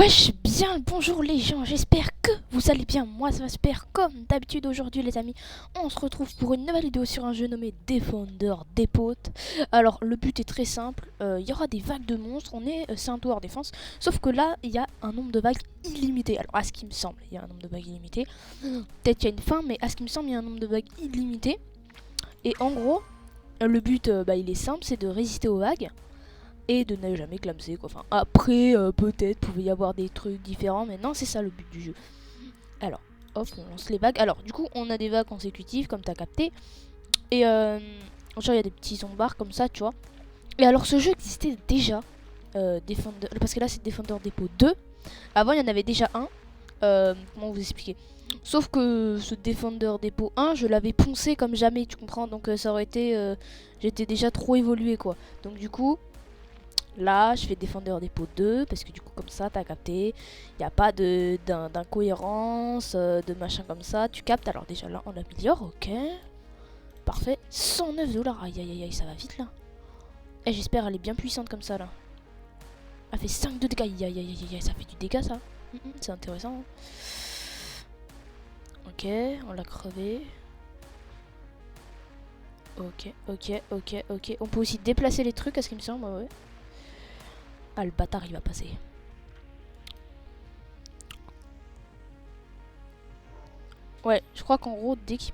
Wesh, bien le bonjour les gens, j'espère que vous allez bien, moi ça va super comme d'habitude aujourd'hui les amis. On se retrouve pour une nouvelle vidéo sur un jeu nommé Defender Depot. Alors le but est très simple, il y aura des vagues de monstres, c'est un tower défense. Sauf que là il y a un nombre de vagues illimité, alors à ce qui me semble il y a un nombre de vagues illimité. Peut-être qu'il y a une fin mais à ce qui me semble il y a un nombre de vagues illimité. Et en gros le but il est simple, c'est de résister aux vagues. Et de ne jamais clamser quoi. Enfin, après, peut-être pouvait y avoir des trucs différents, mais non, c'est ça le but du jeu. Alors, hop, on lance les vagues. Alors, du coup, on a des vagues consécutives, comme t'as capté. Et genre, il y a des petits zombards comme ça, tu vois. Et alors, ce jeu existait déjà. Parce que là, c'est Defender Depot 2. Avant, il y en avait déjà un. Comment vous expliquer? Sauf que ce Defender Depot 1, je l'avais poncé comme jamais, tu comprends? Donc, ça aurait été. J'étais déjà trop évolué, quoi. Donc, du coup. Là, je fais Defender Depot 2 parce que du coup, comme ça, t'as capté. Il n'y a pas d'incohérence, de machin comme ça. Tu captes. Alors, déjà là, on améliore. Ok. Parfait. 109 $. Aïe, aïe, aïe, aïe, ça va vite là. Et j'espère elle est bien puissante comme ça là. Elle fait 5 de dégâts. Aïe, aïe, aïe, aïe, ça fait du dégât ça. C'est intéressant. Hein. Ok, on l'a crevé. Ok, ok, ok, ok. On peut aussi déplacer les trucs à ce qu'il me semble. Ouais. Ah, le bâtard il va passer. Ouais, je crois qu'en gros, dès qu'il...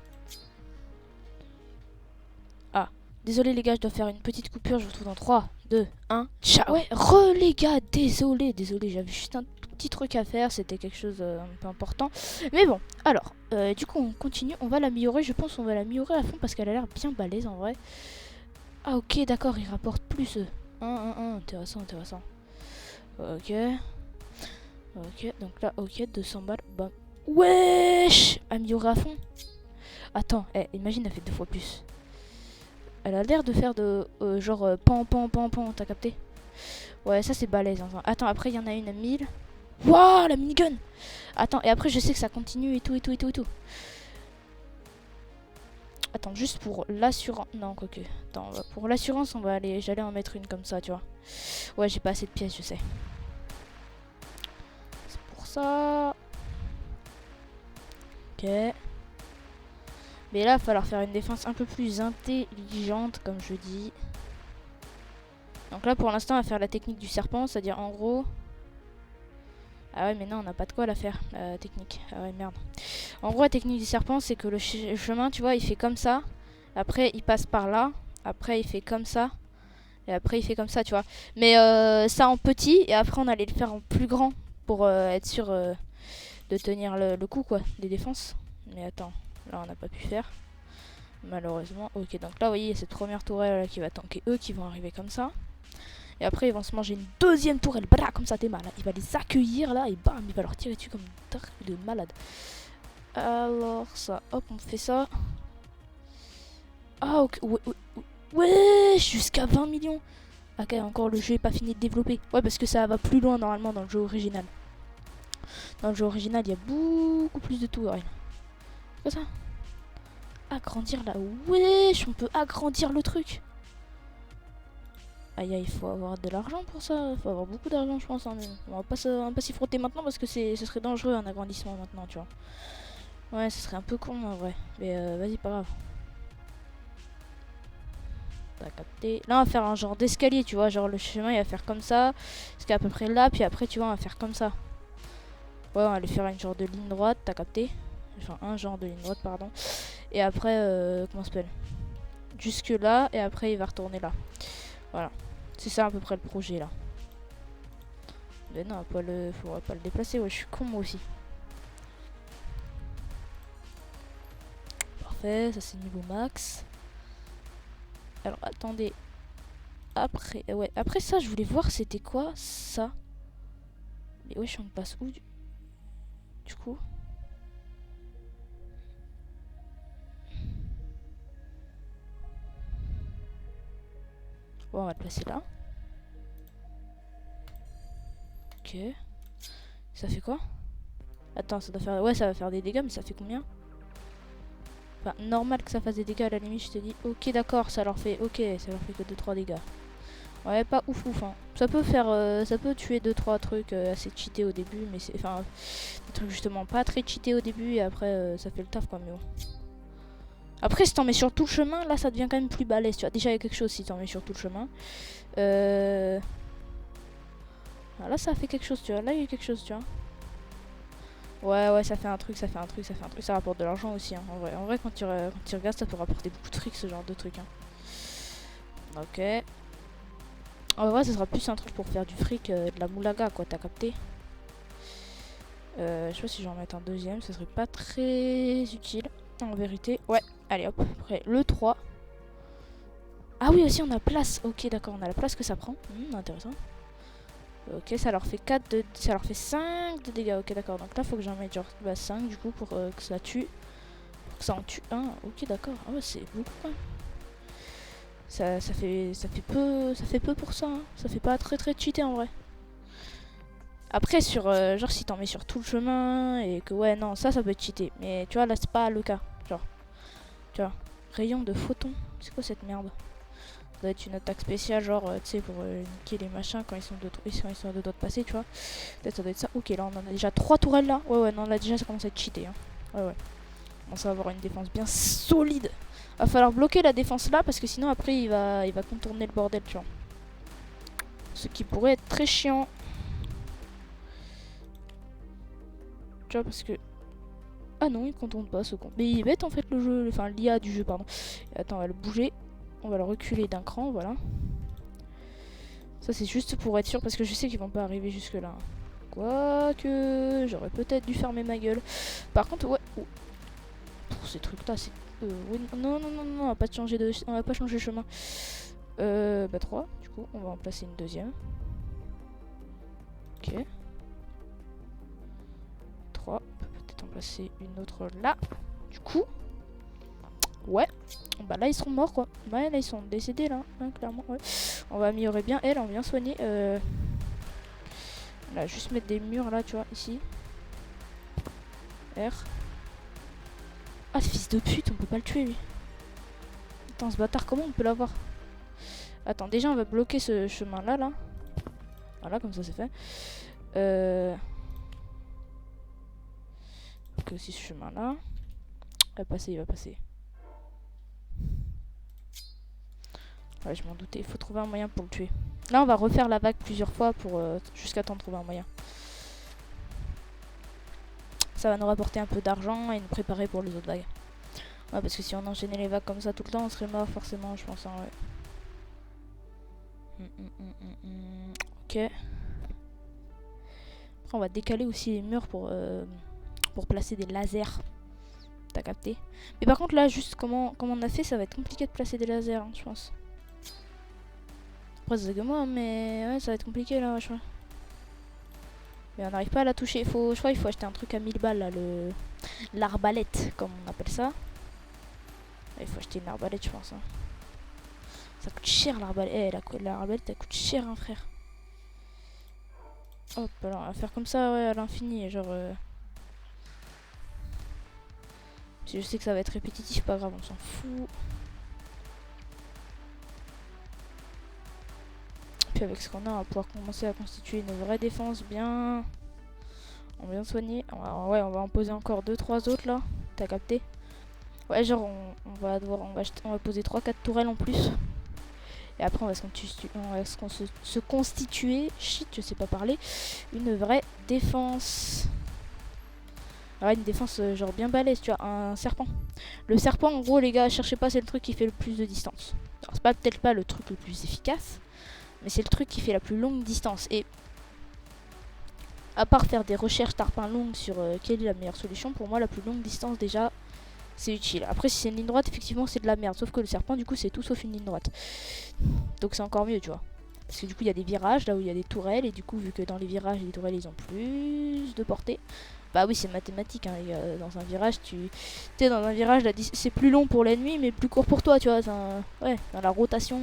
Ah, désolé les gars, je dois faire une petite coupure, je vous retrouve dans 3, 2, 1, ciao. Ouais, les gars, désolé, j'avais juste un tout petit truc à faire, c'était quelque chose un peu important. Mais bon, alors, du coup on continue, on va l'améliorer, je pense qu'on va l'améliorer à fond parce qu'elle a l'air bien balèze en vrai. Ah ok, d'accord, il rapporte plus. 1, intéressant, intéressant. Ok. Ok, donc là, ok, 200 balles, bam. Wesh, améliorer à fond. Attends, imagine, elle fait 2 fois plus. Elle a l'air de faire de genre pan, t'as capté? Ouais, ça c'est balèze. Hein. Attends, après il y en a une à 1000. Waouh, la minigun. Attends, et après je sais que ça continue et tout, et tout, et tout, et tout. Attends, juste pour l'assurance. Non, quoique. Attends, pour l'assurance, on va aller. J'allais en mettre une comme ça, tu vois. Ouais, j'ai pas assez de pièces, je sais. C'est pour ça. Ok. Mais là, il va falloir faire une défense un peu plus intelligente, comme je dis. Donc là, pour l'instant, on va faire la technique du serpent, c'est-à-dire en gros... Ah ouais, mais non, on n'a pas de quoi la faire, la technique. Ah ouais, merde. En gros, la technique du serpent, c'est que le chemin, tu vois, il fait comme ça. Après, il passe par là. Après, il fait comme ça. Et après, il fait comme ça, tu vois. Mais ça en petit. Et après, on allait le faire en plus grand. Pour être sûr de tenir le coup, quoi, des défenses. Mais attends, là, on n'a pas pu faire. Malheureusement. Ok, donc là, vous voyez, il y a cette première tourelle là, qui va tanker eux, qui vont arriver comme ça. Et après, ils vont se manger une deuxième tourelle. Blah, comme ça, t'es mal. Hein. Il va les accueillir là et bam, il va leur tirer dessus comme un truc de malade. Alors, ça, hop, on fait ça. Ah, ok. Ouais, jusqu'à 20 millions. Ok, encore le jeu est pas fini de développer. Ouais, parce que ça va plus loin normalement dans le jeu original. Dans le jeu original, il y a beaucoup plus de tourelles. Quoi ça? Agrandir là. Wesh, on peut agrandir le truc. Aïe, il faut avoir de l'argent pour ça. Il faut avoir beaucoup d'argent, je pense. Hein, mais on va pas s'y frotter maintenant parce que ce serait dangereux un agrandissement maintenant, tu vois. Ouais, ce serait un peu con en vrai. Mais vas-y, pas grave. T'as capté. Là, on va faire un genre d'escalier, tu vois. Genre, le chemin, il va faire comme ça. Jusqu'à à peu près là. Puis après, tu vois, on va faire comme ça. Ouais, on va aller faire une genre de ligne droite. T'as capté. Enfin, un genre de ligne droite, pardon. Et après, comment ça s'appelle? Jusque là. Et après, il va retourner là. Voilà. C'est ça à peu près le projet là. Mais non, faudra pas le déplacer. Ouais, je suis con moi aussi. Parfait, ça c'est niveau max. Alors attendez. Après, ouais, après ça, je voulais voir c'était quoi ça. Mais ouais, on passe où du coup? Bon, on va le placer là. Ok. Ça fait quoi? Attends, ça doit faire... Ouais, ça va faire des dégâts, mais ça fait combien? Enfin, normal que ça fasse des dégâts, à la limite, je te dis... Ok, d'accord, ça leur fait... Ok, ça leur fait que 2-3 dégâts. Ouais, pas ouf ouf, hein. Ça peut faire, ça peut tuer 2-3 trucs assez cheatés au début, mais c'est, enfin, des trucs justement pas très cheatés au début et après ça fait le taf quoi, mais bon. Après si t'en mets sur tout le chemin, là ça devient quand même plus balèze, tu vois. Déjà il y a quelque chose si t'en mets sur tout le chemin. Ah, là ça fait quelque chose, tu vois. Là il y a quelque chose, tu vois. Ouais, ça fait un truc, ça fait un truc, ça fait un truc. Ça rapporte de l'argent aussi, hein, en vrai quand tu regardes, ça peut rapporter beaucoup de fric ce genre de truc, hein. Ok. En vrai, ça sera plus un truc pour faire du fric, de la moulaga, quoi, t'as capté. Je sais pas si j'en mets un deuxième, ça serait pas très utile, en vérité. Ouais, allez hop, après le 3. Ah oui, aussi on a place. Ok, d'accord, on a la place que ça prend. Intéressant. Ok, ça leur fait 4 de... ça leur fait 5 de dégâts. Ok, d'accord, donc là, faut que j'en mette genre 5 du coup pour que ça tue. Pour que ça en tue un. Ok, d'accord. Ah ouais, c'est beaucoup quand même. Ça fait peu pour ça, hein. Ça fait pas très très cheaté en vrai. Après sur genre si t'en mets sur tout le chemin et que ouais non ça peut être cheaté. Mais tu vois là c'est pas le cas. Genre tu vois. Rayon de photon. C'est quoi cette merde? Ça doit être une attaque spéciale genre tu sais pour niquer les machins quand ils sont de doigts de passer, tu vois. Peut-être ça doit être ça. Ok là on en a déjà 3 tourelles là. Ouais non là déjà ça commence à être cheaté, hein. Ouais. On va avoir une défense bien solide. Va falloir bloquer la défense là parce que sinon après il va contourner le bordel, tu vois. Ce qui pourrait être très chiant. Tu vois parce que... Ah non il contourne pas ce con. Mais il est bête en fait le jeu, enfin l'IA du jeu pardon. Et attends on va le bouger. On va le reculer d'un cran, voilà. Ça c'est juste pour être sûr parce que je sais qu'ils vont pas arriver jusque là. Quoique j'aurais peut-être dû fermer ma gueule. Par contre ouais... Oh. Pour ces trucs là c'est... oui, non, on va pas changer de... On va pas changer de chemin. 3, du coup, on va en placer une deuxième. Ok. 3, on peut peut-être en placer une autre là. Du coup, ouais. Bah là, ils sont morts, quoi. Ouais, là, ils sont décédés, là, hein, clairement, ouais. On va améliorer bien elle, on va bien soigner. On va juste mettre des murs, là, tu vois, ici. R. Ah, ce fils de pute, on peut pas le tuer, lui. Attends, ce bâtard, comment on peut l'avoir? Attends, déjà, on va bloquer ce chemin-là, là. Voilà, comme ça, c'est fait. Donc aussi ce chemin-là. Il va passer. Ouais, je m'en doutais. Il faut trouver un moyen pour le tuer. Là, on va refaire la vague plusieurs fois pour jusqu'à temps de trouver un moyen. Ça va nous rapporter un peu d'argent et nous préparer pour les autres vagues. Ouais, parce que si on enchaînait les vagues comme ça tout le temps, on serait mort forcément, je pense. Hein, ouais. Ok. Après, on va décaler aussi les murs pour placer des lasers. T'as capté? Mais par contre, là, juste comment on a fait, ça va être compliqué de placer des lasers, hein, je pense. Après, c'est que moi, mais ouais, ça va être compliqué là, je crois. Mais on n'arrive pas à la toucher. Je crois qu'il faut acheter un truc à 1000 balles là, l'arbalète, comme on appelle ça. Il faut acheter une arbalète, je pense. Hein. Ça coûte cher l'arbalète. L'arbalète, elle coûte cher, hein, frère. Hop, alors on va faire comme ça, ouais, à l'infini, genre. Si je sais que ça va être répétitif, pas grave, on s'en fout. Puis avec ce qu'on a, on va pouvoir commencer à constituer une vraie défense bien... On va bien soigner. Ouais, on va en poser encore 2-3 autres là. T'as capté? Ouais, genre on va poser 3-4 tourelles en plus. Et après on va se constituer, shit je sais pas parler, une vraie défense. Ouais, une défense genre bien balèze, tu vois, un serpent. Le serpent en gros les gars, cherchez pas, c'est le truc qui fait le plus de distance. Alors c'est peut-être pas le truc le plus efficace, mais c'est le truc qui fait la plus longue distance. Et à part faire des recherches tarpin longues sur quelle est la meilleure solution, pour moi la plus longue distance déjà c'est utile. Après si c'est une ligne droite effectivement c'est de la merde, sauf que le serpent du coup c'est tout sauf une ligne droite. Donc c'est encore mieux tu vois. Parce que du coup il y a des virages là où il y a des tourelles et du coup vu que dans les virages les tourelles ils ont plus de portée. Bah oui c'est mathématique hein, dans un virage dans un virage c'est plus long pour l'ennemi mais plus court pour toi tu vois. Ouais, dans la rotation.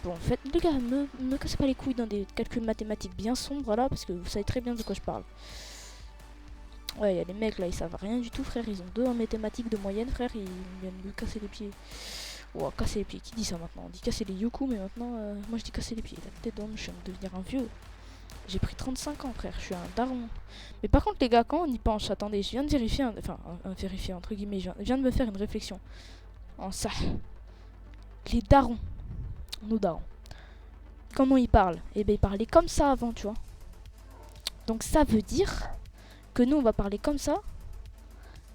Bon en fait les gars me cassez pas les couilles dans des calculs mathématiques bien sombres là parce que vous savez très bien de quoi je parle. Ouais, il y a les mecs là, ils savent rien du tout, frère. Ils ont 2 en mathématiques de moyenne, frère. Ils viennent me casser les pieds. Oh, casser les pieds, qui dit ça maintenant? On dit casser les yoku, mais maintenant, moi je dis casser les pieds. La tête d'homme, je viens de devenir un vieux. J'ai pris 35 ans, frère, je suis un daron. Mais par contre, les gars, quand on y pense, attendez, je viens de vérifier, vérifier, entre guillemets, je viens de me faire une réflexion. En ça. Les darons, nos darons, comment ils parlent? Eh ben, ils parlaient comme ça avant, tu vois. Donc ça veut dire que nous, on va parler comme ça.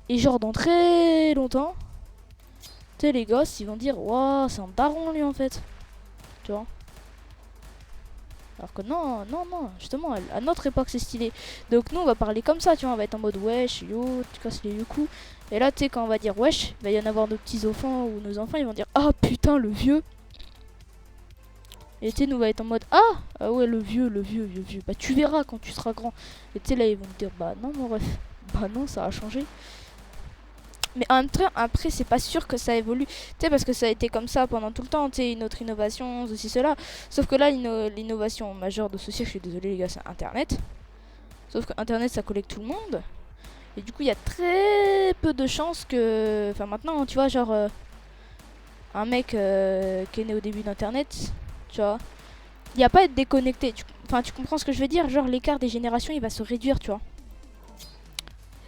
Et genre, dans très longtemps, tu sais, les gosses, ils vont dire, waouh, c'est un daron, lui, en fait. Tu vois. Alors que non, non, non, justement, à notre époque, c'est stylé. Donc nous, on va parler comme ça, tu vois, on va être en mode wesh, yo, tu casses les yoku. Et là, tu sais, quand on va dire wesh, il va y en avoir nos petits-enfants ou nos enfants, ils vont dire, ah putain, le vieux. Et tu sais, nous, on va être en mode, ah ouais, le vieux, vieux. Bah, tu verras quand tu seras grand. Et tu sais, là, ils vont me dire, bah non, mon ref, bah non, ça a changé. Mais en même temps, après, c'est pas sûr que ça évolue. Tu sais, parce que ça a été comme ça pendant tout le temps. Tu sais, une autre innovation, ceci, cela. Sauf que là, l'innovation majeure de ceci, je suis désolée, les gars, c'est Internet. Sauf que Internet, ça collecte tout le monde. Et du coup, il y a très peu de chances que. Enfin, maintenant, tu vois, genre. Un mec qui est né au début d'Internet, tu vois. Il n'y a pas à être déconnecté. Enfin, tu comprends ce que je veux dire? Genre, l'écart des générations, il va se réduire, tu vois.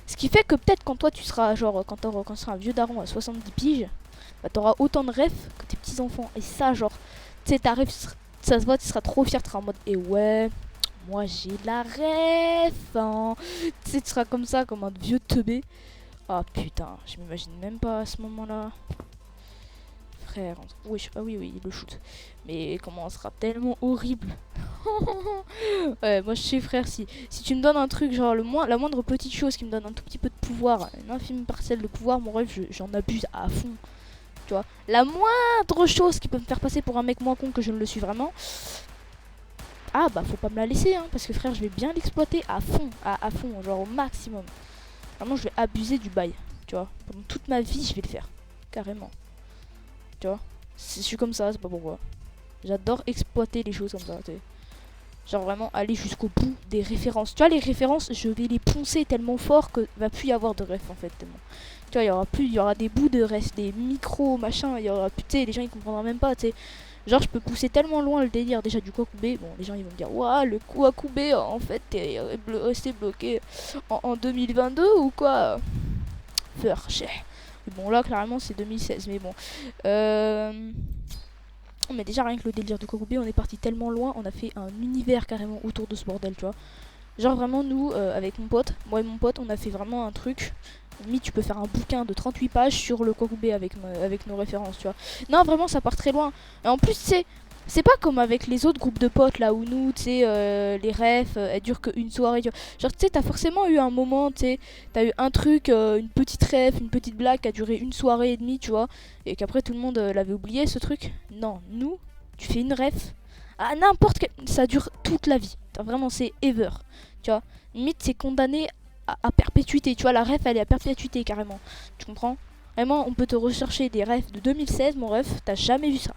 Ce qui fait que peut-être quand toi tu seras genre quand tu seras un vieux daron à 70 piges, bah t'auras autant de rêves que tes petits enfants. Et ça genre, tu sais ta rêve, ça se voit, tu seras trop fier, tu seras en mode et ouais, moi j'ai la rêve. Hein. Tu sais tu seras comme ça, comme un vieux teubé. Ah putain, je m'imagine même pas à ce moment-là. Frère, oui, ah oui, le shoot. Mais comment on sera tellement horrible. Ouais, moi je sais frère, si tu me donnes un truc, genre la moindre petite chose qui me donne un tout petit peu de pouvoir, une infime parcelle de pouvoir, mon rêve, j'en abuse à fond. Tu vois, la moindre chose qui peut me faire passer pour un mec moins con que je ne le suis vraiment, ah bah faut pas me la laisser, hein, parce que frère, je vais bien l'exploiter à fond, à fond, genre au maximum. Vraiment, je vais abuser du bail, tu vois. Pendant toute ma vie, je vais le faire, carrément. Tu vois, je suis comme ça, c'est pas pourquoi. J'adore exploiter les choses comme ça, tu sais. Genre vraiment aller jusqu'au bout des références. Tu vois, les références, je vais les poncer tellement fort que va plus y avoir de ref en fait, tellement. Tu vois, il y aura des bouts de ref, des micros, machin, il y aura plus, tu sais, les gens ils comprendront même pas, tu sais. Genre, je peux pousser tellement loin le délire déjà du Kwakubé. Bon, les gens ils vont me dire, waouh, le Kwakubé, en fait, t'es resté bloqué en 2022 ou quoi? Furché. Bon, là, clairement, c'est 2016, mais bon. Mais déjà, rien que le délire de Kwakubé, on est parti tellement loin, on a fait un univers carrément autour de ce bordel, tu vois. Genre, vraiment, nous, avec mon pote, moi et mon pote, on a fait vraiment un truc. Limite, tu peux faire un bouquin de 38 pages sur le Kwakubé avec nos références, tu vois. Non, vraiment, ça part très loin. Et en plus, c'est pas comme avec les autres groupes de potes là où nous, tu sais, les refs, elles durent qu'une soirée. Tu vois. Genre, tu sais, t'as forcément eu un moment, tu sais, t'as eu un truc, une petite ref, une petite blague qui a duré une soirée et demie, tu vois, et qu'après tout le monde l'avait oublié ce truc. Non, nous, tu fais une ref, à n'importe quel. Ça dure toute la vie. Vraiment, c'est ever, tu vois. Limite, c'est condamné à perpétuité, tu vois, la ref elle est à perpétuité carrément. Tu comprends? Vraiment, on peut te rechercher des refs de 2016, mon ref, t'as jamais vu ça.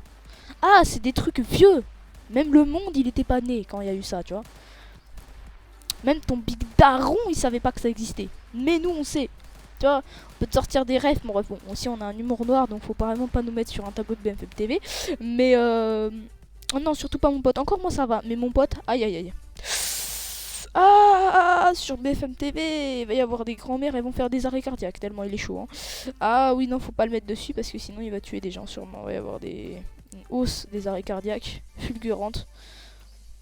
Ah, c'est des trucs vieux. Même le monde, il était pas né quand il y a eu ça, tu vois. Même ton big daron, il savait pas que ça existait. Mais nous, on sait. Tu vois, on peut te sortir des rêves. Bon, aussi, on a un humour noir, donc faut vraiment pas nous mettre sur un tableau de BFM TV. Mais, non, surtout pas mon pote. Encore moi, ça va. Mais mon pote, aïe, aïe, aïe. Ah, sur BFM TV, il va y avoir des grands-mères, elles vont faire des arrêts cardiaques, tellement il est chaud. Hein. Ah oui, non, faut pas le mettre dessus parce que sinon il va tuer des gens sûrement. Il va y avoir une hausse des arrêts cardiaques fulgurante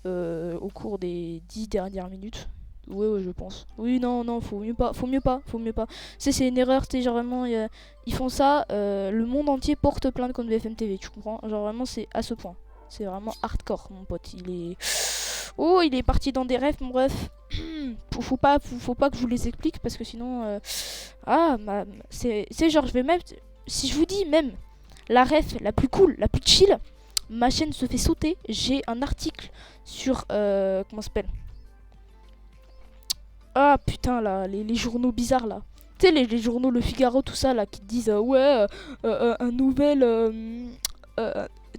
au cours des 10 dernières minutes. Ouais, je pense. Oui, non, faut mieux pas. C'est une erreur, tu sais, genre vraiment, ils font ça, le monde entier porte plainte contre BFM TV, tu comprends? Genre vraiment, c'est à ce point. C'est vraiment hardcore, mon pote. Oh, il est parti dans des rêves, mon ref. faut pas que je vous les explique parce que sinon. C'est genre, je vais même. Si je vous dis même la ref la plus cool, la plus chill, ma chaîne se fait sauter. J'ai un article sur. Comment ça s'appelle? Ah putain, là, les journaux bizarres là. Tu sais, les journaux Le Figaro, tout ça là, qui disent ouais, un nouvel.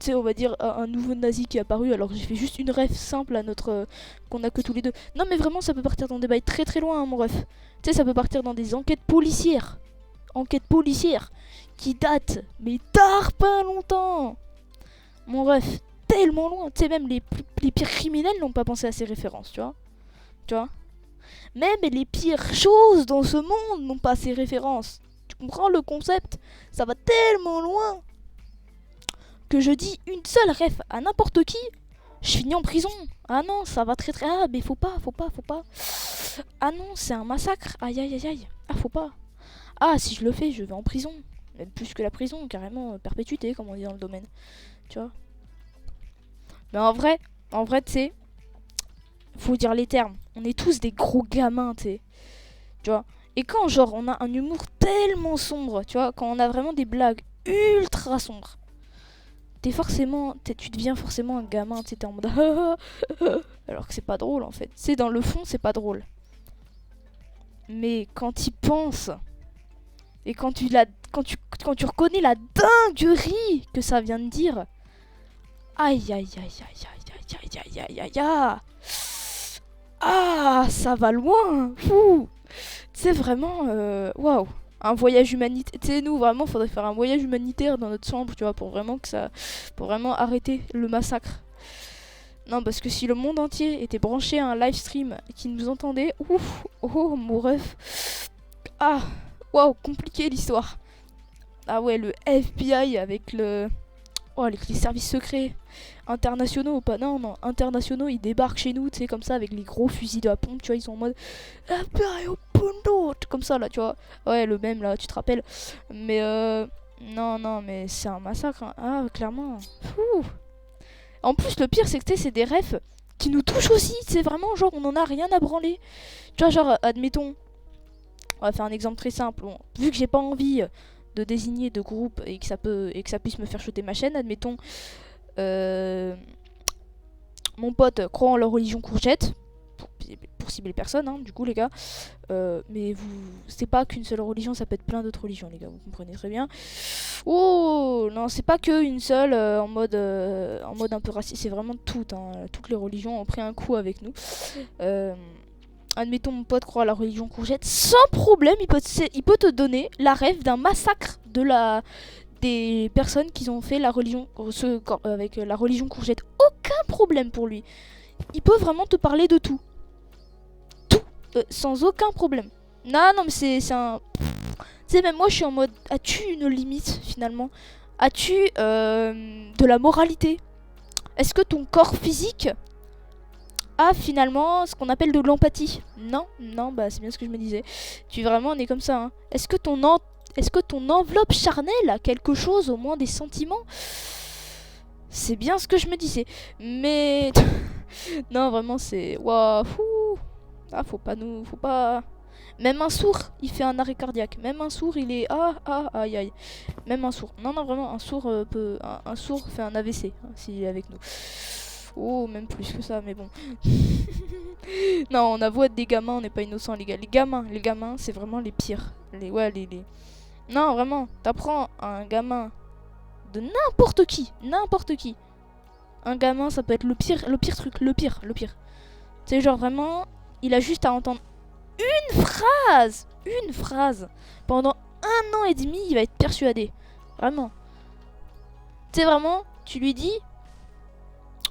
Tu sais, on va dire un nouveau nazi qui est apparu. Alors j'ai fait juste une ref simple à notre qu'on a que tous les deux. Non mais vraiment ça peut partir dans des bails très très loin, hein, mon ref. Tu sais, ça peut partir dans des enquêtes policières qui date, mais tard pas longtemps. Mon ref, tellement loin. Tu sais, même les pires criminels n'ont pas pensé à ces références, tu vois. Tu vois. Même les pires choses dans ce monde n'ont pas ces références. Tu comprends le concept? Ça va tellement loin que je dis une seule ref à n'importe qui, je finis en prison. Ah non, ça va très très... Ah, mais faut pas. Ah non, c'est un massacre. Aïe, aïe, aïe, aïe. Ah, faut pas. Ah, si je le fais, je vais en prison. Même plus que la prison, carrément perpétuité, comme on dit dans le domaine. Tu vois. Mais en vrai, tu sais, faut dire les termes. On est tous des gros gamins, tu sais. Tu vois. Et quand, genre, on a un humour tellement sombre, tu vois, quand on a vraiment des blagues ultra sombres, tu deviens forcément un gamin, tu sais, t'es en mode alors que c'est pas drôle en fait. C'est dans le fond, c'est pas drôle. Mais quand tu penses et quand tu reconnais la dinguerie que ça vient de dire, aïe aïe aïe aïe aïe aïe aïe aïe aïe aïe. Ah, ça va loin. Fou. C'est vraiment waouh. Un voyage humanitaire. Tu sais, nous, vraiment, faudrait faire un voyage humanitaire dans notre chambre, tu vois, pour vraiment arrêter le massacre. Non, parce que si le monde entier était branché à un live stream qui nous entendait, ouf, oh, mon ref. Ah, waouh, compliqué l'histoire. Ah ouais, le FBI avec les services secrets internationaux, pas non, internationaux, ils débarquent chez nous, tu sais, comme ça, avec les gros fusils de la pompe, tu vois, ils sont en mode comme ça, là, tu vois. Ouais, le même, là, tu te rappelles. Mais, non, mais c'est un massacre, hein. Ah, clairement. Fou. En plus, le pire, c'est que, tu sais, c'est des refs qui nous touchent aussi, c'est vraiment, genre, on en a rien à branler. Tu vois, genre, admettons, on va faire un exemple très simple. Bon, vu que j'ai pas envie de désigner de groupe et que ça puisse me faire shooter ma chaîne, admettons, mon pote croit en leur religion courgette, pour cibler personne, hein, du coup les gars, mais c'est pas qu'une seule religion, ça peut être plein d'autres religions les gars, vous comprenez très bien. Oh non, c'est pas que une seule en mode un peu raciste, c'est vraiment toutes, hein, toutes les religions ont pris un coup avec nous. Admettons mon pote croit à la religion courgette, sans problème il peut te donner la rêve d'un massacre des personnes qui ont fait la religion avec la religion courgette. Aucun problème pour lui. Il peut vraiment te parler de tout. Tout. Sans aucun problème. Non, mais c'est un... Tu sais, même moi je suis en mode, as-tu une limite finalement? As-tu de la moralité? Est-ce que ton corps physique a finalement ce qu'on appelle de l'empathie? Non, bah c'est bien ce que je me disais. On est comme ça, hein. Est-ce que ton enveloppe charnelle a quelque chose, au moins des sentiments? C'est bien ce que je me disais. Mais... non, vraiment, c'est... Waouh, fou. Ah, faut pas... Même un sourd, il fait un arrêt cardiaque. Même un sourd, il est... aïe, aïe. Même un sourd. Non, vraiment, un sourd un sourd fait un AVC, hein, s'il est avec nous. Oh, même plus que ça, mais bon. Non, on avoue être des gamins, on n'est pas innocents, les gars. Les gamins, c'est vraiment les pires. Non, vraiment, t'apprends à un gamin de n'importe qui. Un gamin, ça peut être le pire truc, le pire. Tu sais, genre vraiment, il a juste à entendre une phrase. Pendant 1 an et demi, il va être persuadé. Vraiment. Tu sais, vraiment, tu lui dis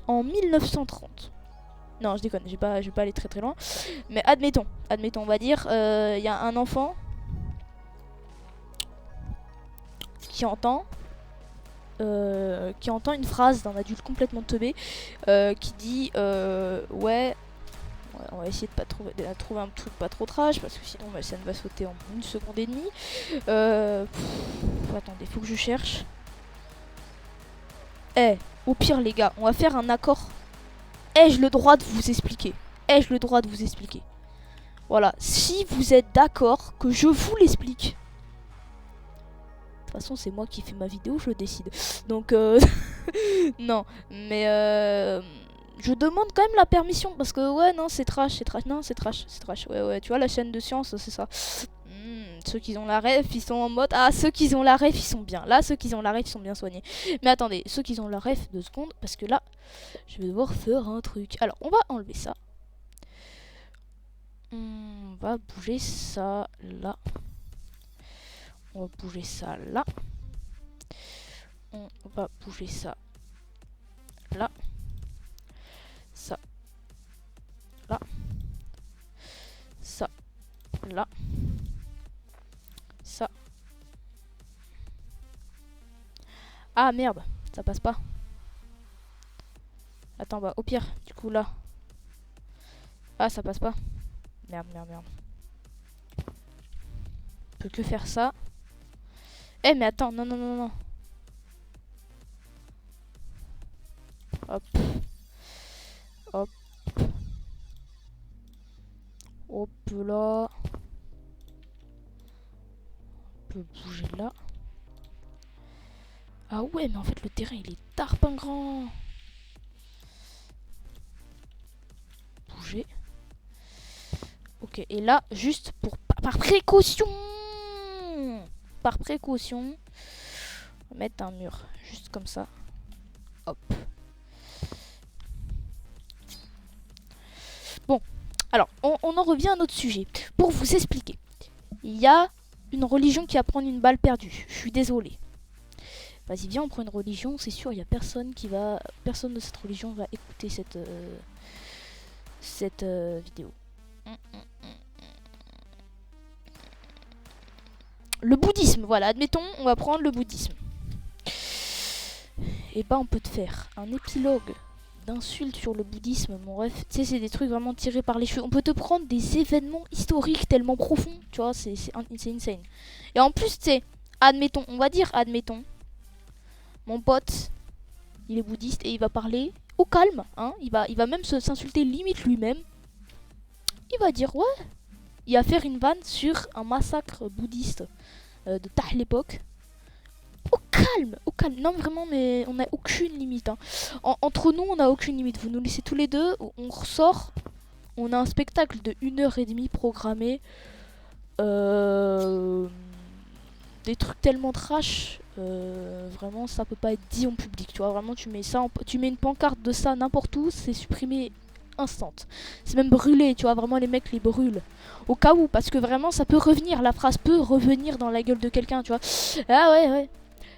en 1930. Non, je déconne, je vais pas aller très très loin. Mais admettons, on va dire, il y a un enfant qui entend une phrase d'un adulte complètement teubé qui dit ouais, on va essayer de trouver un truc pas trop trash parce que sinon ma scène va sauter en 1 seconde et demie. Attendez, faut que je cherche. Au pire les gars, on va faire un accord. Ai-je le droit de vous expliquer? Voilà, si vous êtes d'accord que je vous l'explique. De toute façon, c'est moi qui fais ma vidéo, je le décide. Donc, non. Mais, je demande quand même la permission. Parce que, ouais, non, c'est trash. Non, c'est trash. Ouais, tu vois, la chaîne de science, c'est ça. Ceux qui ont la ref, ils sont en mode... Ah, ceux qui ont la ref, ils sont bien. Là, ceux qui ont la ref, ils sont bien soignés. Mais attendez, ceux qui ont la ref, 2 secondes. Parce que là, je vais devoir faire un truc. Alors, on va enlever ça. On va bouger ça là. On va bouger ça là. on va bouger ça. Là. Ça. Là. Ça. Là. Ça. Ah merde, ça passe pas. Attends, bah au pire, du coup là. Ah, ça passe pas. Merde, merde, merde. On peut que faire ça. Eh, mais attends, non, non, non, non. Hop. Hop. Hop là. On peut bouger là. Ah ouais, mais en fait le terrain il est tarpin grand. Bouger. Ok, et là, juste pour par précaution. Par précaution. On va mettre un mur. Juste comme ça. Hop. Bon. Alors, on en revient à notre sujet. Pour vous expliquer. Il y a une religion qui va prendre une balle perdue. Je suis désolée. Vas-y, viens, on prend une religion. C'est sûr, il y a personne qui va... Personne de cette religion va écouter cette vidéo. Le bouddhisme, voilà, admettons, on va prendre le bouddhisme. Et bah, on peut te faire un épilogue d'insultes sur le bouddhisme, mon ref. Tu sais, c'est des trucs vraiment tirés par les cheveux. On peut te prendre des événements historiques tellement profonds, tu vois, c'est insane. Et en plus, tu sais, admettons, on va dire, admettons, mon pote, il est bouddhiste et il va parler au calme, hein. Il va même s'insulter limite lui-même. Il va dire, ouais, il va faire une vanne sur un massacre bouddhiste de tah l'époque. Au calme, au calme. Non, vraiment, mais on n'a aucune limite. Hein. Entre nous, on n'a aucune limite. Vous nous laissez tous les deux, on ressort. On a un spectacle de 1h30 programmé. Des trucs tellement trash. Vraiment, ça peut pas être dit en public. Tu vois, vraiment, tu mets une pancarte de ça n'importe où, c'est supprimé instant. C'est même brûlé, tu vois, vraiment les mecs les brûlent. Au cas où, parce que vraiment ça peut revenir, la phrase peut revenir dans la gueule de quelqu'un, tu vois. Ah ouais, ouais.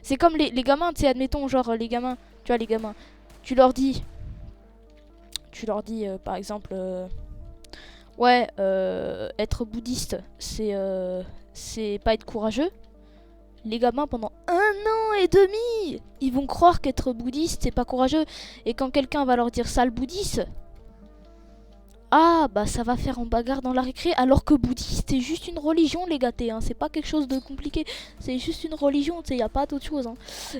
C'est comme les gamins, tu sais, admettons, genre les gamins, tu vois, les gamins, tu leur dis par exemple, ouais, être bouddhiste, c'est pas être courageux. Les gamins, pendant 1 an et demi, ils vont croire qu'être bouddhiste, c'est pas courageux. Et quand quelqu'un va leur dire sale bouddhiste, ah, bah ça va faire en bagarre dans la récré, alors que bouddhiste, c'est juste une religion, les gâtés, hein. C'est pas quelque chose de compliqué. C'est juste une religion, tu sais, y a pas d'autre chose, hein.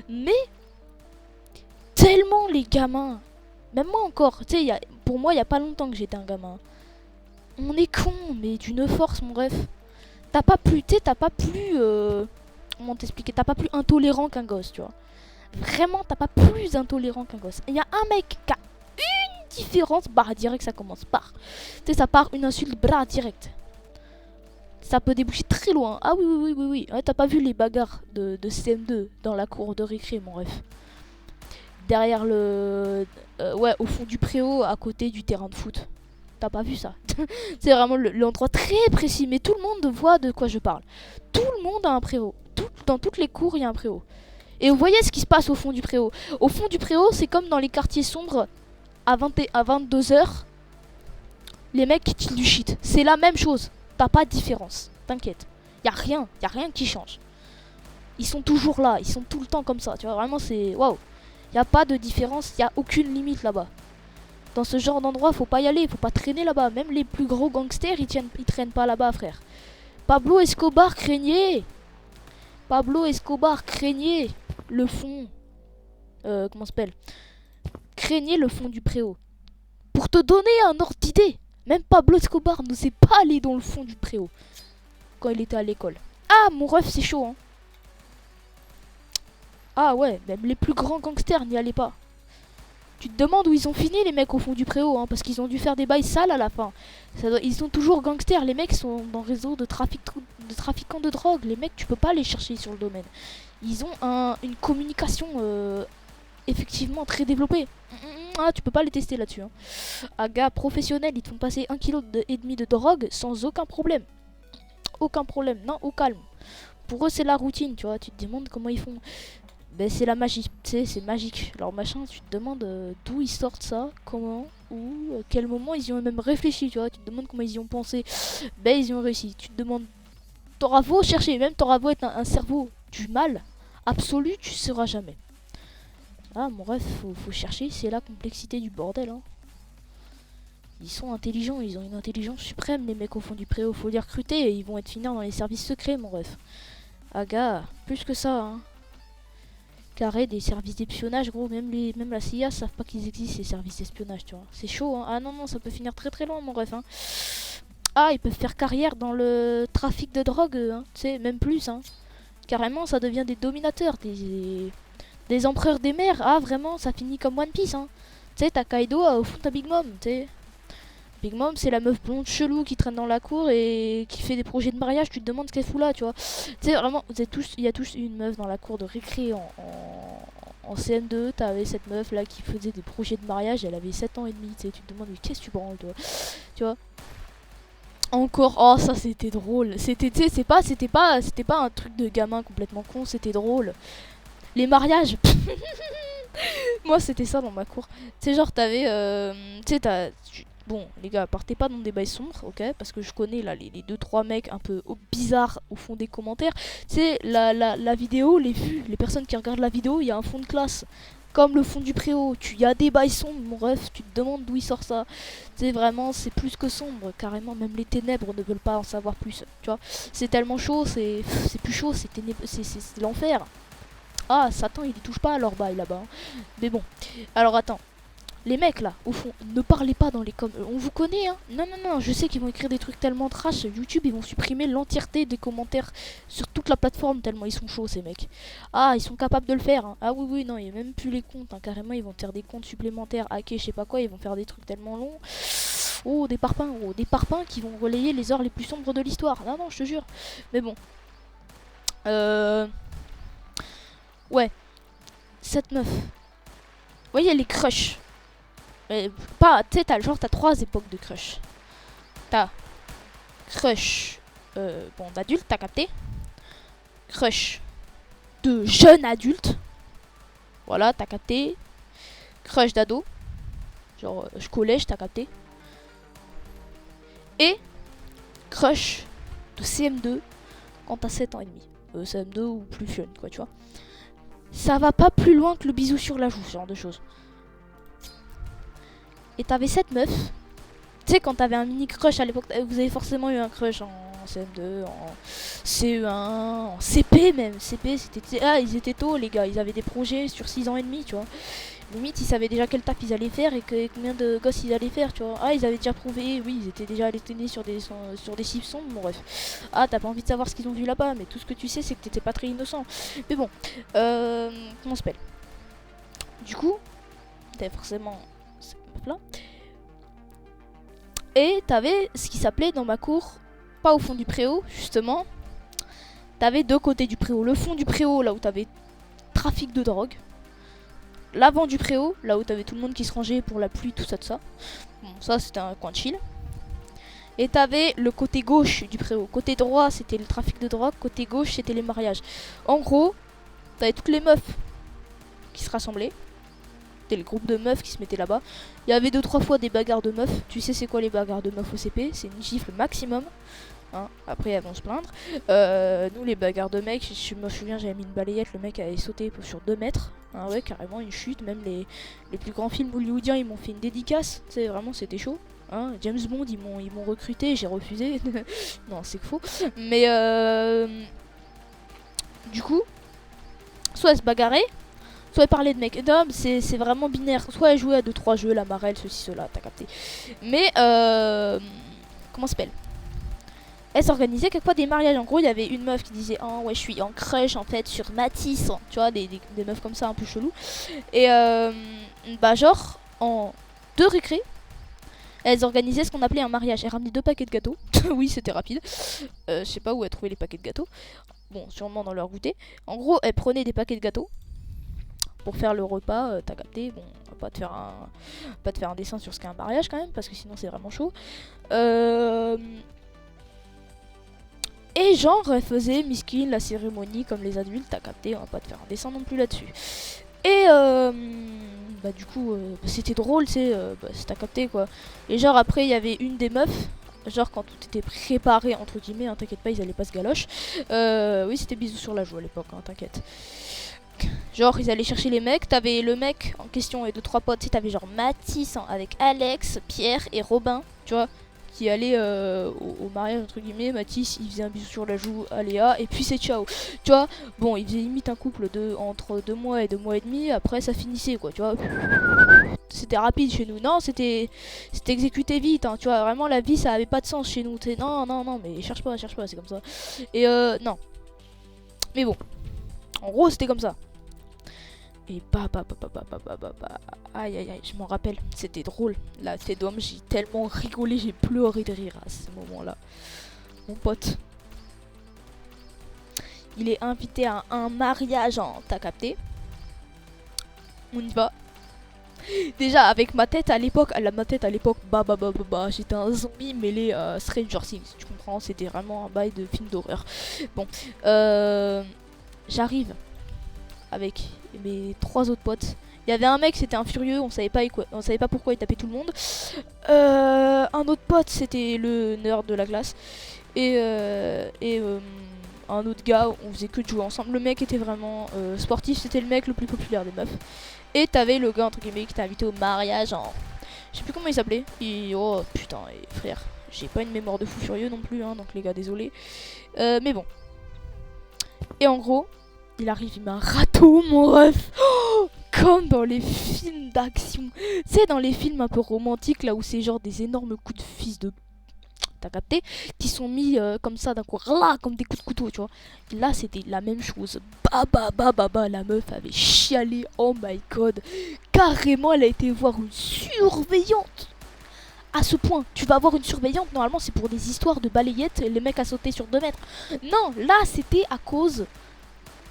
Mais, tellement les gamins, même moi encore, tu sais, pour moi, y a pas longtemps que j'étais un gamin. On est con, mais d'une force, mon ref. T'as pas plus, tu sais, comment t'expliquer, t'as pas plus intolérant qu'un gosse, tu vois. Vraiment, t'as pas plus intolérant qu'un gosse. Il y a un mec qui a différence, barre direct, ça commence par. Tu sais, ça part une insulte, barre direct. Ça peut déboucher très loin. Ah oui, oui, oui, oui, oui. Ouais, t'as pas vu les bagarres de CM2 dans la cour de récré, mon ref. Derrière ouais, au fond du préau, à côté du terrain de foot. T'as pas vu ça. C'est vraiment l'endroit très précis, mais tout le monde voit de quoi je parle. Tout le monde a un préau. Dans toutes les cours, il y a un préau. Et vous voyez ce qui se passe au fond du préau. Au fond du préau, c'est comme dans les quartiers sombres. À 22h, les mecs qui tirent du shit. C'est la même chose. T'as pas de différence. T'inquiète. Y a rien qui change. Ils sont toujours là. Ils sont tout le temps comme ça. Tu vois, vraiment, c'est... Waouh. Y a pas de différence. Y a aucune limite là-bas. Dans ce genre d'endroit, faut pas y aller. Faut pas traîner là-bas. Même les plus gros gangsters, ils traînent pas là-bas, frère. Pablo Escobar craignait. Pablo Escobar craignait le fond. Comment ça s'appelle? Craignait le fond du préau. Pour te donner un ordre d'idée, même Pablo Escobar n'osait pas aller dans le fond du préau quand il était à l'école. Ah, mon ref, c'est chaud, hein. Ah ouais, même les plus grands gangsters n'y allaient pas. Tu te demandes où ils ont fini, les mecs au fond du préau, hein, parce qu'ils ont dû faire des bails sales à la fin. Ils sont toujours gangsters, les mecs sont dans le réseau de trafiquants de drogue. Les mecs, tu peux pas les chercher sur le domaine. Ils ont une communication effectivement très développée. Ah, tu peux pas les tester là-dessus. Hein. Un gars professionnel, ils te font passer 1,5 kg de drogue sans aucun problème. Aucun problème, non, au calme. Pour eux, c'est la routine, tu vois. Tu te demandes comment ils font. Ben c'est la magie, tu sais, c'est magique. Alors machin, tu te demandes d'où ils sortent ça, comment, où, à quel moment ils y ont même réfléchi, tu vois. Tu te demandes comment ils y ont pensé. Ben ils y ont réussi. Tu te demandes, t'auras beau chercher, même t'auras beau être un cerveau du mal absolu, tu sauras jamais. Ah mon ref, faut chercher, c'est la complexité du bordel, hein. Ils sont intelligents, ils ont une intelligence suprême, les mecs au fond du préau. Faut les recruter et ils vont être finir dans les services secrets, mon ref. Ah gars, plus que ça, hein. Carré des services d'espionnage, gros, même la CIA savent pas qu'ils existent, ces services d'espionnage, tu vois. C'est chaud, hein. Ah non, non, ça peut finir très très loin, mon ref, hein. Ah, ils peuvent faire carrière dans le trafic de drogue, hein. Tu sais, même plus, hein. Carrément, ça devient des dominateurs, des empereurs des mers. Ah, vraiment, ça finit comme One Piece, hein. Tu sais, t'as Kaido, au fond t'as Big Mom, tu sais. Big Mom, c'est la meuf blonde chelou qui traîne dans la cour et qui fait des projets de mariage. Tu te demandes ce qu'elle fout là, tu vois. Tu sais, vraiment, il y a tous une meuf dans la cour de récré en CM2. T'avais cette meuf là qui faisait des projets de mariage. Elle avait 7 ans et demi. Tu sais, tu te demandes, mais qu'est-ce que tu branles, toi? Tu vois. Encore, oh, ça c'était drôle. C'était, tu sais, c'était pas un truc de gamin complètement con. C'était drôle. Les mariages. Moi, c'était ça dans ma cour. Tu sais, genre, t'avais. Tu sais, bon, les gars, partez pas dans des bails sombres, ok? Parce que je connais là les 2-3 mecs un peu bizarres au fond des commentaires. Tu sais, la vidéo, les vues, les personnes qui regardent la vidéo, il y a un fond de classe. Comme le fond du préau. Il y a des bails sombres, mon ref. Tu te demandes d'où il sort ça. Tu sais, vraiment, c'est plus que sombre. Carrément, même les ténèbres ne veulent pas en savoir plus. Tu vois? C'est tellement chaud, c'est plus chaud, c'est l'enfer. Ah, Satan, il y touche pas à leur bail là-bas, hein. Mais bon. Alors attends. Les mecs là, au fond, ne parlez pas dans les com. On vous connaît, hein. Non, non, non, je sais qu'ils vont écrire des trucs tellement trash. YouTube, ils vont supprimer l'entièreté des commentaires sur toute la plateforme tellement ils sont chauds, ces mecs. Ah, ils sont capables de le faire, hein. Ah oui, oui, non, il n'y a même plus les comptes, hein. Carrément, ils vont faire des comptes supplémentaires, hackés, je sais pas quoi. Ils vont faire des trucs tellement longs. Oh, des parpaings, oh, des parpaings qui vont relayer les heures les plus sombres de l'histoire. Non, non, je te jure. Mais bon. Ouais. Cette meuf. Vous voyez, les crushs. Pas, tu sais, t'as 3 époques de crush. T'as crush, bon, d'adulte, t'as capté. Crush de jeune adulte. Voilà, t'as capté. Crush d'ado. Genre, collège, t'as capté. Et crush de CM2 quand t'as 7 ans et demi. CM2 ou plus jeune, quoi, tu vois. Ça va pas plus loin que le bisou sur la joue, ce genre de choses. Et t'avais cette meuf. Tu sais, quand t'avais un mini crush à l'époque, vous avez forcément eu un crush en CM2, en CE1, en CP même. CP, c'était. Ah, ils étaient tôt, les gars. Ils avaient des projets sur 6 ans et demi, tu vois. Limite, ils savaient déjà quel taf ils allaient faire et combien de gosses ils allaient faire, tu vois. Ah, ils avaient déjà prouvé, oui, ils étaient déjà allés traîner sur des cibles sombres, bon, bref. Ah, t'as pas envie de savoir ce qu'ils ont vu là-bas, mais tout ce que tu sais, c'est que t'étais pas très innocent. Mais bon, comment on s'appelle? Du coup, t'avais forcément cette meuf-là. Et t'avais ce qui s'appelait dans ma cour, pas au fond du préau, justement. T'avais 2 côtés du préau. Le fond du préau, là où t'avais trafic de drogue. L'avant du préau, là où t'avais tout le monde qui se rangeait pour la pluie, tout ça, tout ça. Bon, ça c'était un coin de chill. Et t'avais le côté gauche du préau. Côté droit, c'était le trafic de drogue. Côté gauche, c'était les mariages. En gros, t'avais toutes les meufs qui se rassemblaient. C'était le groupe de meufs qui se mettaient là-bas. Il y avait 2-3 fois des bagarres de meufs. Tu sais c'est quoi les bagarres de meufs au CP? C'est une gifle maximum. Hein, après elles vont se plaindre. Nous les bagarres de mecs, je me souviens, j'avais mis une balayette, le mec avait sauté sur 2 mètres. Ah ouais, carrément une chute. Même les plus grands films hollywoodiens, ils m'ont fait une dédicace. Tu sais, vraiment c'était chaud. Hein, James Bond, ils m'ont recruté, j'ai refusé. Non, c'est faux. Mais du coup, soit elles se bagarraient, soit elle parlait de mecs. Non, c'est vraiment binaire. Soit elle jouait à 2-3 jeux, la marelle, ceci, cela, t'as capté. Mais, comment ça s'appelle? Elle s'organisait quelquefois des mariages. En gros, il y avait une meuf qui disait oh ouais, je suis en crush en fait sur Matisse. Tu vois, des meufs comme ça un peu chelou. Et bah, genre, en 2 récrés, elles organisaient ce qu'on appelait un mariage. Elles ramenaient 2 paquets de gâteaux. Oui, c'était rapide. Je sais pas où elles trouvaient les paquets de gâteaux. Bon, sûrement dans leur goûter. En gros, elles prenaient des paquets de gâteaux pour faire le repas, t'as capté. Bon, on va pas te faire un dessin sur ce qu'est un mariage quand même, parce que sinon c'est vraiment chaud. Et genre, elle faisait miskin la cérémonie comme les adultes, t'as capté, on va pas te faire un dessin non plus là-dessus. Et bah du coup, c'était drôle, tu sais, bah, t'as capté quoi. Et genre après, il y avait une des meufs, genre quand tout était préparé, entre guillemets, hein, t'inquiète pas, ils allaient pas se galoche. Oui, c'était bisous sur la joue à l'époque, hein, t'inquiète. Genre, ils allaient chercher les mecs, t'avais le mec en question et 2-3 potes, tu sais, t'avais genre Mathis avec Alex, Pierre et Robin, tu vois, qui allaient au mariage, entre guillemets. Mathis, il faisait un bisou sur la joue à Léa, et puis c'est ciao. Tu vois, bon, il faisait limite un couple entre 2 mois et 2 mois et demi, après ça finissait, quoi, tu vois. C'était rapide chez nous, non, c'était exécuté vite, hein, tu vois, vraiment la vie ça avait pas de sens chez nous, tu sais, non, mais cherche pas, c'est comme ça. Et non. Mais bon, en gros, c'était comme ça. Et aïe, je m'en rappelle, c'était drôle. Là, c'est dommage, j'ai tellement rigolé, j'ai pleuré de rire à ce moment-là. Mon pote, il est invité à un mariage, t'as capté? On y va. Déjà, avec ma tête à l'époque, j'étais un zombie mêlé Stranger Things, tu comprends? C'était vraiment un bail de film d'horreur. Bon, j'arrive avec mes 3 autres potes. Il y avait un mec, c'était un furieux, on savait pas pourquoi il tapait tout le monde. Un autre pote, c'était le nerd de la classe. Et un autre gars, on faisait que de jouer ensemble. Le mec était vraiment sportif, c'était le mec le plus populaire des meufs. Et t'avais le gars, entre guillemets, qui t'a invité au mariage en... Je sais plus comment il s'appelait. Oh putain, frère, j'ai pas une mémoire de fou furieux non plus, hein, donc les gars, désolé. Mais bon. Et en gros, il arrive, il met un râteau, mon ref. Oh, comme dans les films d'action. Tu sais, dans les films un peu romantiques, là où c'est genre des énormes coups de fils de... T'as capté? Qui sont mis comme ça d'un coup, là, comme des coups de couteau, tu vois. Là, c'était la même chose. La meuf avait chialé. Oh my god. Carrément, elle a été voir une surveillante. À ce point, tu vas avoir une surveillante, normalement, c'est pour des histoires de balayettes, les mecs à sauter sur 2 mètres. Non, là, c'était à cause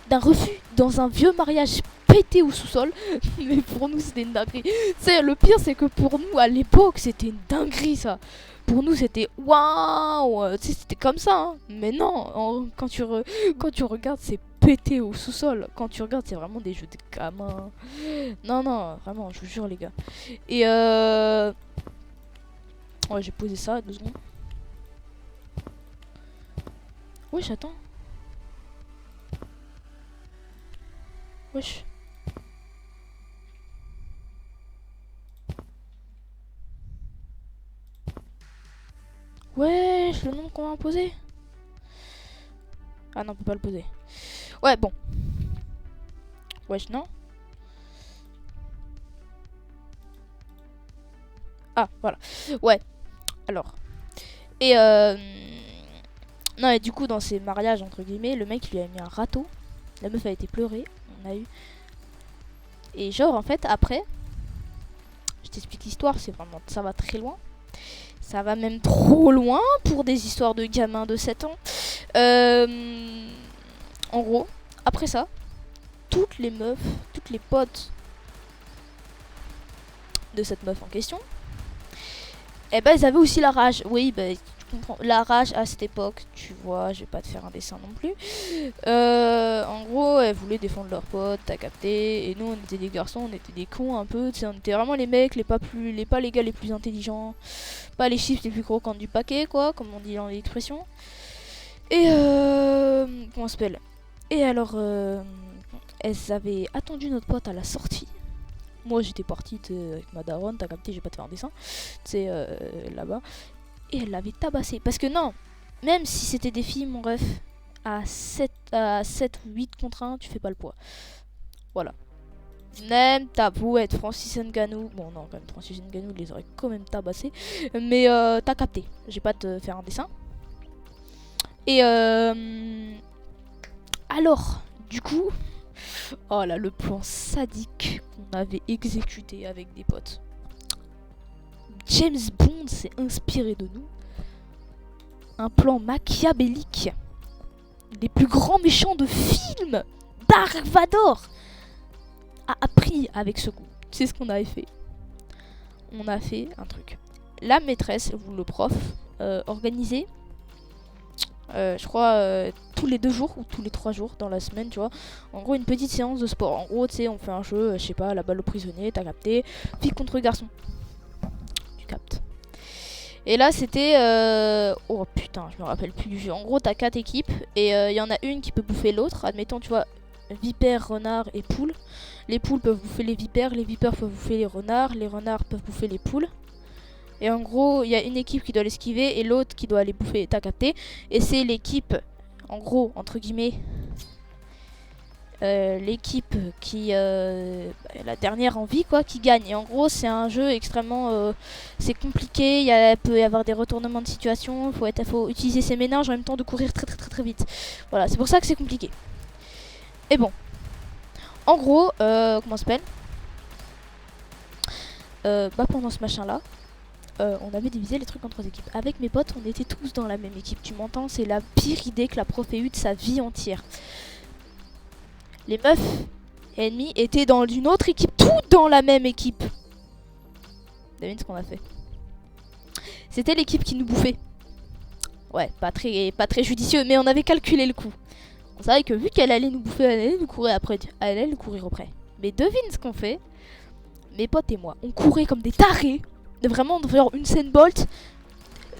d'un refus dans un vieux mariage pété au sous-sol. Mais pour nous, c'était une dinguerie. C'est le pire, c'est que pour nous, à l'époque, c'était une dinguerie, ça. Pour nous, c'était waouh, tu sais, c'était comme ça, hein. Mais non, quand tu regardes, c'est pété au sous-sol. Quand tu regardes, c'est vraiment des jeux de gamins. Non, vraiment, je vous jure, les gars. Et ouais, j'ai posé ça, 2 secondes. Ouais, j'attends. Wesh. Wesh, le nom qu'on va poser. Ah non, on peut pas le poser. Ouais, bon. Wesh, non. Ah, voilà. Ouais. Alors. Et non, et du coup, dans ces mariages, entre guillemets, le mec lui a mis un râteau. La meuf a été pleurée. On a eu... Et genre, en fait, après... Je t'explique l'histoire, c'est vraiment... Ça va très loin. Ça va même trop loin pour des histoires de gamins de 7 ans. En gros, après ça, toutes les meufs, toutes les potes de cette meuf en question, eh ben, elles avaient aussi la rage. Oui, bah, tu comprends. La rage à cette époque, tu vois, je vais pas te faire un dessin non plus. En gros, elles voulaient défendre leurs potes, t'as capté. Et nous, on était des garçons, on était des cons un peu. Tu sais, on était vraiment les mecs, pas les gars les plus intelligents. Pas les chiffres les plus croquants du paquet, quoi, comme on dit dans l'expression. Et comment ça s'appelle? Et alors, elles avaient attendu notre pote à la sortie. Moi, j'étais partie avec ma daronne, t'as capté, j'ai pas te faire un dessin. Tu sais, là-bas. Et elle l'avait tabassé. Parce que non, même si c'était des filles, mon ref, à 7 ou 8 contre 1, tu fais pas le poids. Voilà. Même t'as beau être Francis Ngannou. Bon, non, quand même, Francis Ngannou, il les aurait quand même tabassés. Mais t'as capté. J'ai pas te faire un dessin. Et alors, du coup, oh là, le plan sadique qu'on avait exécuté avec des potes. James Bond s'est inspiré de nous. Un plan machiavélique. Les plus grands méchants de films. Dark Vador a appris avec ce coup. C'est ce qu'on avait fait. On a fait un truc. La maîtresse, ou le prof, organisait Je crois tous les 2 jours ou tous les 3 jours dans la semaine, tu vois. En gros, une petite séance de sport. En gros, tu sais, on fait un jeu, je sais pas, la balle au prisonnier, t'as capté. Fille contre garçon. Tu captes. Et là, c'était... Oh putain, je me rappelle plus du jeu. En gros, t'as 4 équipes et il y en a une qui peut bouffer l'autre. Admettons, tu vois, vipère, renard et poule. Les poules peuvent bouffer les vipères peuvent bouffer les renards peuvent bouffer les poules. Et en gros, il y a une équipe qui doit l'esquiver et l'autre qui doit les bouffer, t'as capté. Et c'est l'équipe, en gros, entre guillemets, l'équipe qui la dernière en vie, quoi, qui gagne. Et en gros, c'est un jeu extrêmement... c'est compliqué, il peut y avoir des retournements de situation, faut utiliser ses ménages en même temps de courir très vite. Voilà, c'est pour ça que c'est compliqué. Et bon, en gros, comment ça s'appelle pendant ce machin-là, on avait divisé les trucs en 3 équipes. Avec mes potes, on était tous dans la même équipe. Tu m'entends? C'est la pire idée que la prof ait eue de sa vie entière. Les meufs ennemies étaient dans une autre équipe, toutes dans la même équipe. Devine ce qu'on a fait. C'était l'équipe qui nous bouffait. Ouais, pas très judicieux, mais on avait calculé le coup. On savait que vu qu'elle allait nous bouffer, elle allait nous courir après. Elle allait nous courir après. Mais devine ce qu'on fait. Mes potes et moi, on courait comme des tarés. Vraiment, genre une scène Bolt,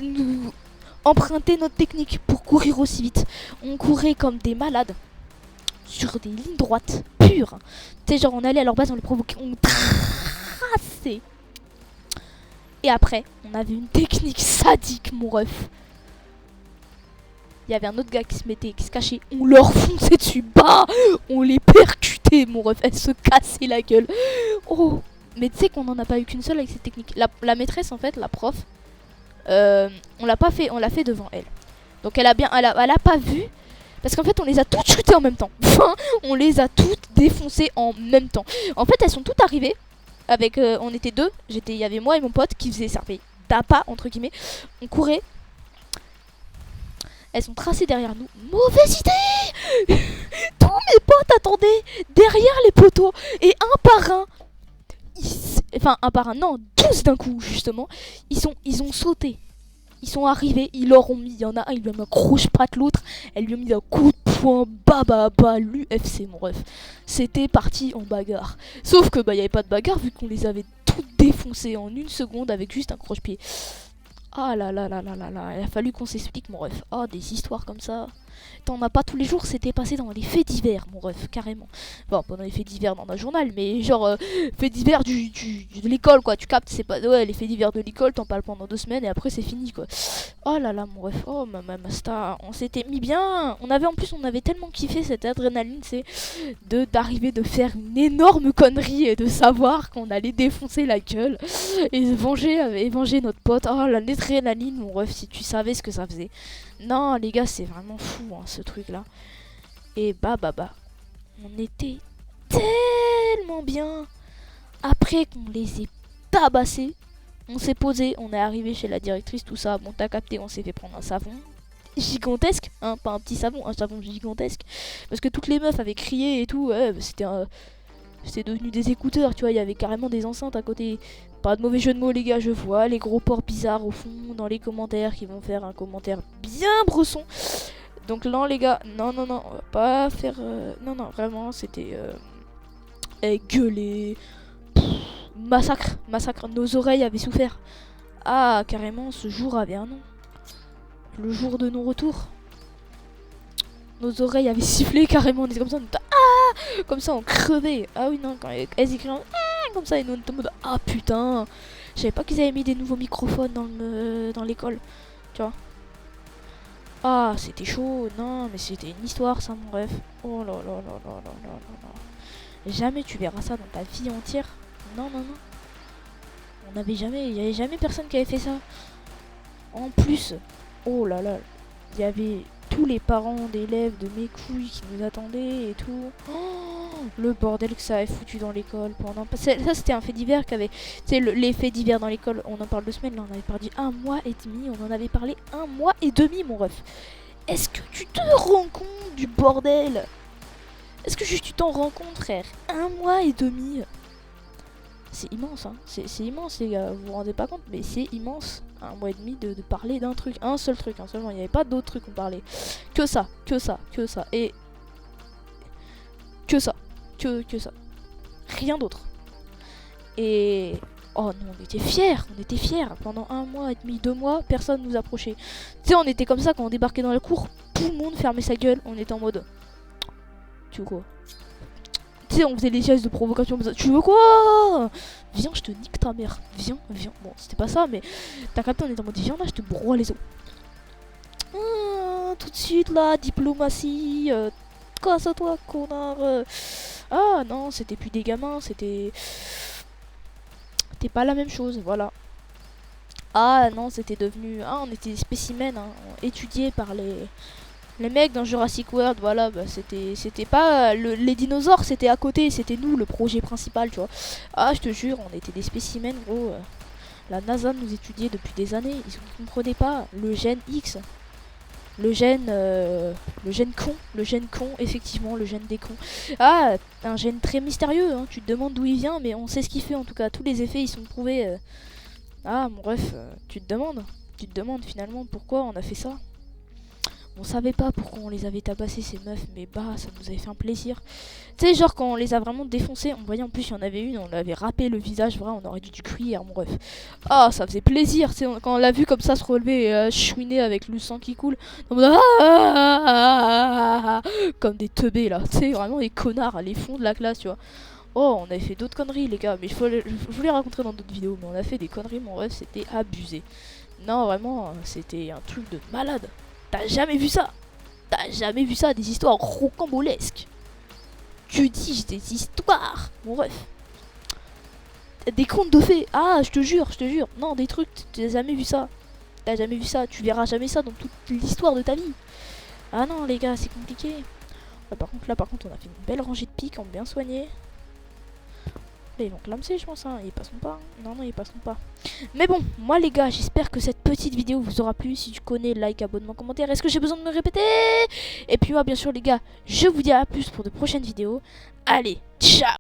nous emprunter notre technique pour courir aussi vite. On courait comme des malades sur des lignes droites pures. Tu sais, genre on allait à leur base, on les provoquait, on traçait. Et après, on avait une technique sadique, mon ref. Il y avait un autre gars qui se cachait, on leur fonçait dessus, bah, on les percutait, mon ref, elle se cassait la gueule. Oh. Mais tu sais qu'on n'en a pas eu qu'une seule avec cette technique. La maîtresse, en fait, la prof, on l'a pas fait, on l'a fait devant elle. Donc elle a pas vu, parce qu'en fait on les a toutes shootées en même temps. Enfin, on les a toutes défoncées en même temps. En fait, elles sont toutes arrivées avec, on était 2. Il y avait moi et mon pote qui faisait serper d'appât entre guillemets. On courait. Elles sont tracées derrière nous. Mauvaise idée. Tous mes potes attendaient derrière les poteaux et un par un. Enfin, un par un, non, 12 d'un coup, justement. Ils ont sauté. Ils sont arrivés, ils leur ont mis. Il y en a un, il lui a mis un croche-patte, l'autre, elle lui a mis un coup de poing, l'UFC, mon ref. C'était parti en bagarre. Sauf que, il n'y avait pas de bagarre vu qu'on les avait toutes défoncées en 1 seconde avec juste un croche-pied. Ah là là là là là là, il a fallu qu'on s'explique, mon ref. Ah, des histoires comme ça. T'en as pas tous les jours, c'était passé dans les faits divers, mon ref, carrément. Bon, pas dans les faits divers dans un journal, mais genre faits divers de l'école, quoi. Tu captes, c'est pas. Ouais, les faits divers de l'école, t'en parles pendant 2 semaines et après c'est fini, quoi. Oh là là, mon ref, oh ma star, on s'était mis bien. On avait tellement kiffé cette adrénaline, c'est d'arriver de faire une énorme connerie et de savoir qu'on allait défoncer la gueule et venger notre pote. Oh la l'adrénaline, mon ref, si tu savais ce que ça faisait. Non, les gars, c'est vraiment fou, hein, ce truc-là. Et on était tellement bien. Après qu'on les ait tabassés, on s'est posé, on est arrivé chez la directrice, tout ça. Bon, t'as capté, on s'est fait prendre un savon gigantesque, hein, pas un petit savon, un savon gigantesque. Parce que toutes les meufs avaient crié et tout, ouais, c'était devenu des écouteurs, tu vois, il y avait carrément des enceintes à côté. Pas de mauvais jeu de mots, les gars, je vois les gros porcs bizarres au fond dans les commentaires qui vont faire un commentaire bien bresson. Donc non, les gars, non, on va pas faire... Non, vraiment, c'était... gueuler... Massacre, nos oreilles avaient souffert. Ah, carrément, ce jour avait un nom. Le jour de non-retour. Nos oreilles avaient sifflé carrément, on était comme ça, on était... Ah, comme ça, on crevait. Ah oui, non, quand elles écrivent... Comme ça et nous on était en mode ah putain, je savais pas qu'ils avaient mis des nouveaux microphones dans l'école, tu vois. Ah, c'était chaud. Non mais c'était une histoire ça, mon ref. Oh là là là là là là là. Jamais tu verras ça dans ta vie entière. Non. Il y avait jamais personne qui avait fait ça. En plus, oh là là, il y avait tous les parents d'élèves de mes couilles qui nous attendaient et tout. Oh, le bordel que ça avait foutu dans l'école pendant... Ça, c'était un fait divers qu'avait... Tu sais, les faits divers dans l'école, on en parle 2 semaines, là, on avait perdu 1 mois et demi. On en avait parlé 1 mois et demi, mon ref. Est-ce que tu te rends compte du bordel? Est-ce que juste tu t'en rends compte, frère? 1 mois et demi. c'est immense, hein. C'est immense, les gars. Vous vous rendez pas compte, mais c'est immense. Un mois et demi de parler d'un truc, un seul truc, hein, seulement. Il n'y avait pas d'autres trucs qu'on parlait. Que ça, que ça, que ça. Et que ça, que ça. Rien d'autre. Et oh non, on était fiers. Pendant 1 mois et demi, 2 mois, personne nous approchait. Tu sais, on était comme ça quand on débarquait dans la cour, tout le monde fermait sa gueule. On était en mode, tu veux quoi? Tu sais, on faisait les gestes de provocation. Tu veux quoi? Viens, je te nique ta mère. Viens. Bon, c'était pas ça, mais t'as capté, on était en mode, viens là, je te broie les os. Tout de suite là, diplomatie. Casse-toi, connard. Ah non, c'était plus des gamins, c'était pas la même chose, voilà. Ah non, c'était devenu... Ah, on était des spécimens, hein, étudiés par les mecs dans Jurassic World, voilà. Bah, c'était pas... les dinosaures, c'était à côté, c'était nous, le projet principal, tu vois. Ah, je te jure, on était des spécimens, gros. La NASA nous étudiait depuis des années, ils ne comprenaient pas le gène X. Le gène con, effectivement, le gène des cons. Ah, un gène très mystérieux, hein. Tu te demandes d'où il vient, mais on sait ce qu'il fait en tout cas. Tous les effets, ils sont prouvés. Ah, mon bref, tu te demandes finalement pourquoi on a fait ça. On savait pas pourquoi on les avait tabassés ces meufs, mais bah, ça nous avait fait un plaisir. Tu sais, genre quand on les a vraiment défoncés, on voyait en plus il y en avait une, on l'avait râpé le visage, vrai, on aurait dû du cuir, mon bref. Ah, ça faisait plaisir, tu sais, quand on l'a vu comme ça se relever, chouiner avec le sang qui coule. Comme des teubés là, tu sais, vraiment des connards, les fonds de la classe, tu vois. Oh, on avait fait d'autres conneries, les gars, mais je vous les raconterai dans d'autres vidéos, mais on a fait des conneries, mon bref, c'était abusé. Non, vraiment, c'était un truc de malade. T'as jamais vu ça? T'as jamais vu ça? Des histoires rocambolesques. Tu dis des histoires. Bon bref. Des contes de fées. Ah, je te jure. Non, des trucs, t'as jamais vu ça. T'as jamais vu ça. Tu verras jamais ça dans toute l'histoire de ta vie. Ah non, les gars, c'est compliqué. Ouais, par contre, on a fait une belle rangée de pics, on bien soigné. Là, ils vont clamser, je pense, hein. Ils passeront pas. Non, ils passeront pas. Mais bon, moi, les gars, j'espère que cette petite vidéo vous aura plu. Si tu connais, like, abonnement, commentaire. Est-ce que j'ai besoin de me répéter? Et puis, moi, bien sûr, les gars, je vous dis à plus pour de prochaines vidéos. Allez, ciao!